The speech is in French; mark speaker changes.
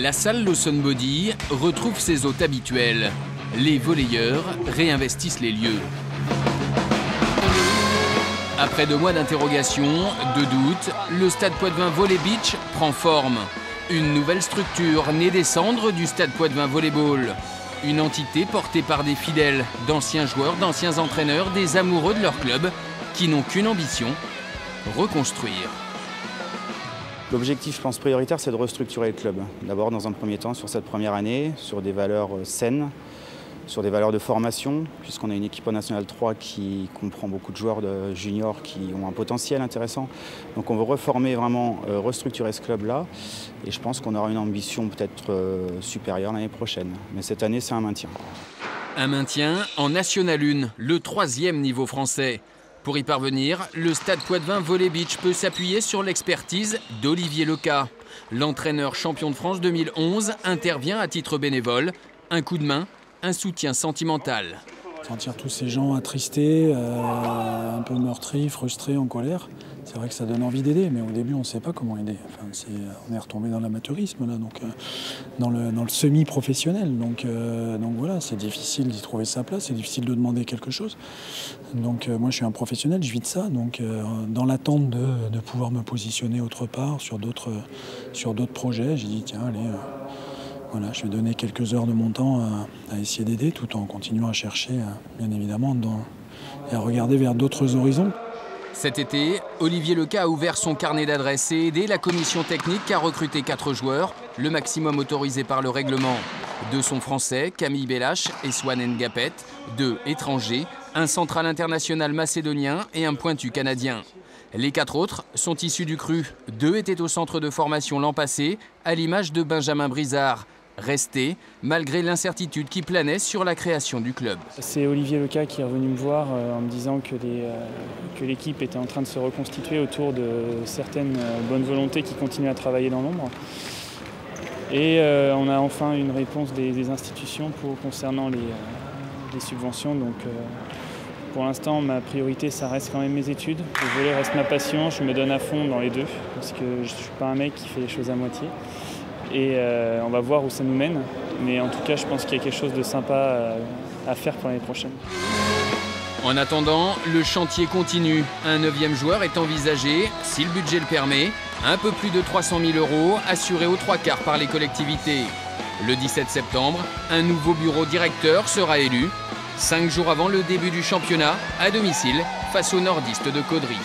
Speaker 1: La salle Lawson Body retrouve ses hôtes habituels. Les volleyeurs réinvestissent les lieux. Après 2 mois d'interrogation, de doute, le Stade Poitvin Volley Beach prend forme. Une nouvelle structure née des cendres du Stade Poitvin Volleyball. Une entité portée par des fidèles, d'anciens joueurs, d'anciens entraîneurs, des amoureux de leur club, qui n'ont qu'une ambition, reconstruire.
Speaker 2: L'objectif, je pense, prioritaire, c'est de restructurer le club. D'abord, dans un premier temps, sur cette première année, sur des valeurs saines, sur des valeurs de formation, puisqu'on a une équipe en National 3 qui comprend beaucoup de joueurs de juniors qui ont un potentiel intéressant. Donc on veut reformer, vraiment restructurer ce club-là. Et je pense qu'on aura une ambition peut-être supérieure l'année prochaine. Mais cette année, c'est un maintien.
Speaker 1: Un maintien en National 1, le 3e niveau français. Pour y parvenir, le Stade Poitvin Volley Beach peut s'appuyer sur l'expertise d'Olivier Leca. L'entraîneur champion de France 2011 intervient à titre bénévole. Un coup de main, un soutien sentimental.
Speaker 3: Sentir tous ces gens attristés, un peu meurtris, frustrés, en colère, c'est vrai que ça donne envie d'aider, mais au début on ne sait pas comment aider. Enfin, on est retombé dans l'amateurisme, là, donc, dans le semi-professionnel. Donc voilà, c'est difficile d'y trouver sa place, c'est difficile de demander quelque chose. Donc moi je suis un professionnel, je vis de ça, donc dans l'attente de pouvoir me positionner autre part, sur d'autres projets, j'ai dit tiens allez... Voilà, je vais donner quelques heures de mon temps à essayer d'aider tout en continuant à chercher, bien évidemment, et à regarder vers d'autres horizons.
Speaker 1: Cet été, Olivier Leca a ouvert son carnet d'adresses et aidé la commission technique à recruter 4 joueurs, le maximum autorisé par le règlement. 2 sont français, Camille Bellache et Swan Ngapet, 2 étrangers, un central international macédonien et un pointu canadien. Les 4 autres sont issus du cru. 2 étaient au centre de formation l'an passé, à l'image de Benjamin Brizard. Resté, malgré l'incertitude qui planait sur la création du club.
Speaker 4: C'est Olivier Leca qui est revenu me voir en me disant que l'équipe était en train de se reconstituer autour de certaines bonnes volontés qui continuent à travailler dans l'ombre. Et on a enfin une réponse des institutions concernant les subventions. Donc, pour l'instant, ma priorité, ça reste quand même mes études. Le volley reste ma passion, je me donne à fond dans les deux, parce que je ne suis pas un mec qui fait les choses à moitié. Et on va voir où ça nous mène. Mais en tout cas, je pense qu'il y a quelque chose de sympa à faire pour l'année prochaine.
Speaker 1: En attendant, le chantier continue. Un 9e joueur est envisagé, si le budget le permet. Un peu plus de 300 000 € assurés aux 3/4 par les collectivités. Le 17 septembre, un nouveau bureau directeur sera élu. 5 jours avant le début du championnat, à domicile, face aux nordistes de Caudry.